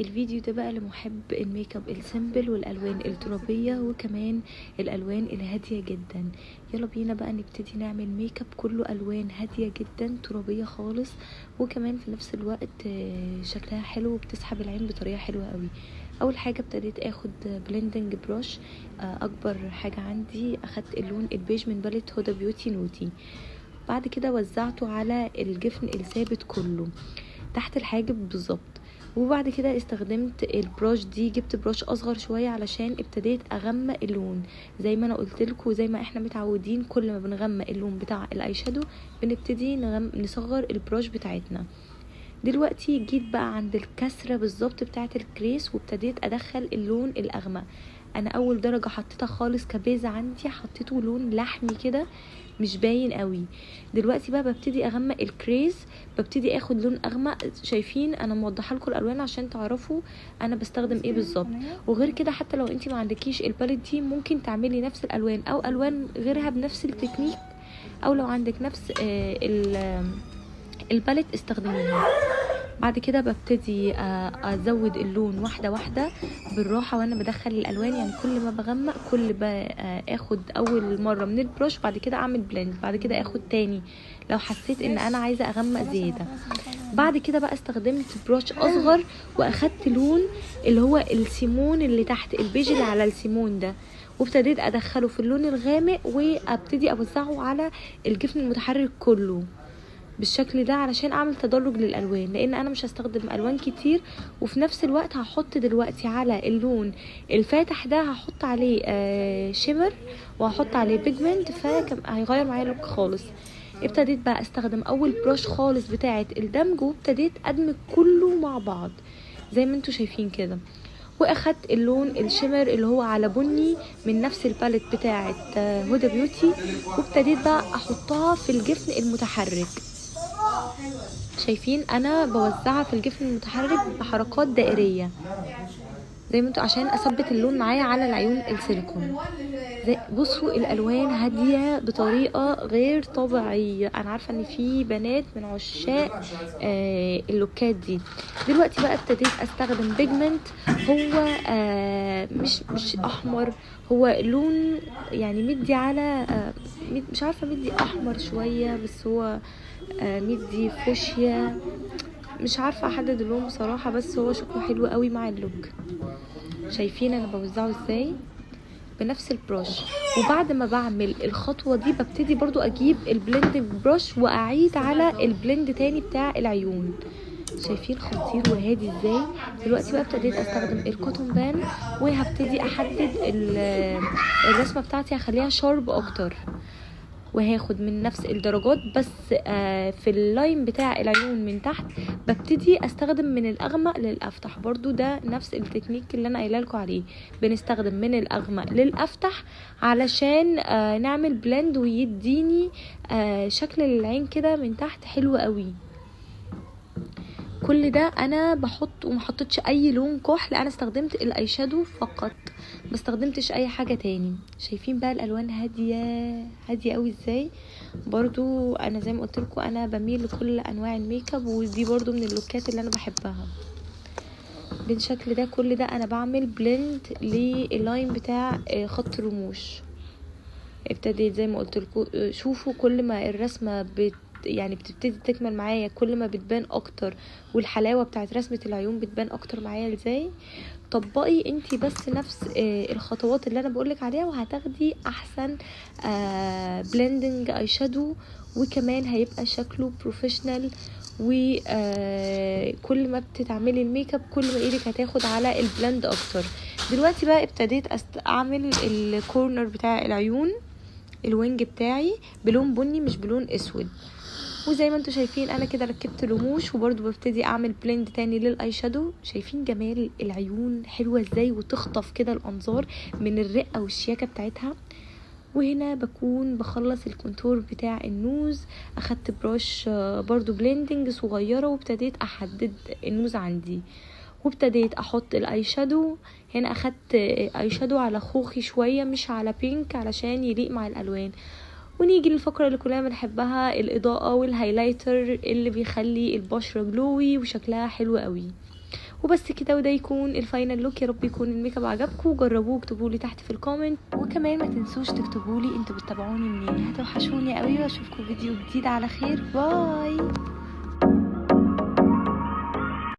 الفيديو ده بقى لمحب الميك اب السيمبل والالوان الترابيه وكمان الالوان الهاديه جدا. يلا بينا بقى نبتدي نعمل ميك اب كله الوان هاديه جدا ترابيه خالص، وكمان في نفس الوقت شكلها حلو وبتسحب العين بطريقه حلوه قوي. اول حاجه ابتديت اخد بلندنج بروش، اكبر حاجه عندي اخدت اللون البيج من باليت هدى بيوتي نوتي. بعد كده وزعته على الجفن الثابت كله تحت الحاجب بالظبط. وبعد كده استخدمت البروش دي، جبت بروش اصغر شويه علشان ابتديت اغمق اللون زي ما انا قلت لكم، زي ما احنا متعودين كل ما بنغمق اللون بتاع الاي شادو بنبتدي نصغر البروش بتاعتنا. دلوقتي جيت بقى عند الكسره بالظبط بتاعه الكريس وابتديت ادخل اللون الاغمق. انا اول درجه حطيتها خالص كبيزه عندي حطيته لون لحمي كده مش باين قوي. دلوقتي بقى ببتدي اغمق الكريز، ببتدي اخد لون اغمق. شايفين انا موضحه لكم الالوان عشان تعرفوا انا بستخدم ايه بالظبط. وغير كده حتى لو انتي ما عندكيش الباليت دي ممكن تعملي نفس الالوان او الوان غيرها بنفس التكنيك، او لو عندك نفس الباليت استخدميها. بعد كده ببتدي ازود اللون واحده واحده بالراحه وانا بدخل الالوان، يعني كل ما بغمق كل اخد اول مره من البروش، بعد كده اعمل بلند، بعد كده اخد تاني لو حسيت ان انا عايزه اغمق زياده. بعد كده بقى استخدمت بروش اصغر واخدت لون اللي هو السيمون اللي تحت البيج اللي على السيمون ده، وابتديت ادخله في اللون الغامق وابتدي اوزعه على الجفن المتحرك كله بالشكل ده علشان اعمل تدرج للالوان، لان انا مش هستخدم الوان كتير. وفي نفس الوقت هحط دلوقتي على اللون الفاتح ده هحط عليه شيمر وهحط عليه بيجمنت فهيغير معايا اللوك خالص. ابتديت بقى استخدم اول بروش خالص بتاعه الدمج وابتديت ادمج كله مع بعض زي ما انتوا شايفين كده. واخدت اللون الشيمر اللي هو على بني من نفس الباليت بتاعه هدى بيوتي، وابتديت بقى احطها في الجفن المتحرك. شايفين انا بوزعها في الجفن المتحرك بحركات دائريه زي ما انتوا عشان اثبت اللون معايا على العيون السيليكون. بصوا الالوان هاديه بطريقه غير طبيعيه. انا عارفه ان في بنات من عشاق اللوكات دي. دلوقتي بقى ابتديت استخدم بيجمنت هو مش احمر، هو لون يعني مدي على مش عارفه مدي احمر شويه، بس هو مدي فوشيا، مش عارفه احدد اللون بصراحه، بس هو شكله حلو قوي مع اللوك. شايفين انا بوزعه ازاي بنفس البروش. وبعد ما بعمل الخطوه دي ببتدي برضو اجيب البلند بروش واعيد على البلند تاني بتاع العيون. شايفين خطير وهادي ازاي. دلوقتي بقى ابتديت استخدم الكوتون بان وهبتدي احدد الرسمه بتاعتي، هخليها شارب اكتر وهاخد من نفس الدرجات بس في اللاين بتاع العيون من تحت ببتدي استخدم من الاغمق للافتح. برضو ده نفس التكنيك اللي انا قايله لكم عليه، بنستخدم من الاغمق للافتح علشان نعمل بلند ويديني شكل للعين كده من تحت حلو قوي. كل ده انا بحط ومحطتش اي لون كحل، انا استخدمت الاي شادو فقط ما استخدمتش اي حاجه تاني. شايفين بقى الالوان هاديه قوي ازاي. برضو انا زي ما قلت لكم انا بميل لكل انواع الميك اب، ودي برضو من اللوكات اللي انا بحبها بالشكل ده. كل ده انا بعمل بلند لللاين بتاع خط الرموش. ابتديت زي ما قلت لكم شوفوا كل ما الرسمه يعني بتبتدي تكمل معايا كل ما بتبان اكتر، والحلاوه بتاعت رسمه العيون بتبان اكتر معايا ازاي. طبقي انتي بس نفس الخطوات اللي انا بقولك عليها وهتاخدي احسن بلندنج اي شادو، وكمان هيبقى شكله بروفيشنال. وكل ما بتتعملي الميك اب كل ما ايدك هتاخد على البلند اكتر. دلوقتي بقى ابتديت اعمل الكورنر بتاع العيون الوينج بتاعي بلون بني مش بلون اسود. وزي ما انتوا شايفين انا كده ركبت رموش وبرضو ببتدي اعمل بلند تاني للاي شادو. شايفين جمال العيون حلوة ازاي وتخطف كده الانظار من الرقة والشياكة بتاعتها. وهنا بكون بخلص الكونتور بتاع النوز. اخدت بروش برضو بلندنج صغيرة وابتديت احدد النوز عندي، وابتديت احط الاي شادو. هنا اخدت اي شادو على خوخي شوية مش على بينك علشان يليق مع الالوان. ونيجي للفقرة اللي كلنا بنحبها، الإضاءة والهايلايتر اللي بيخلي البشرة جلوي وشكلها حلو قوي. وبس كده، وده يكون الفاينل لوك. يا رب يكون الميك اب عجبكم، جربوه واكتبوا لي تحت في الكومنت، وكمان ما تنسوش تكتبوا لي انتوا بتتابعوني منين. هتوحشوني قوي، واشوفكم فيديو جديد على خير. باي.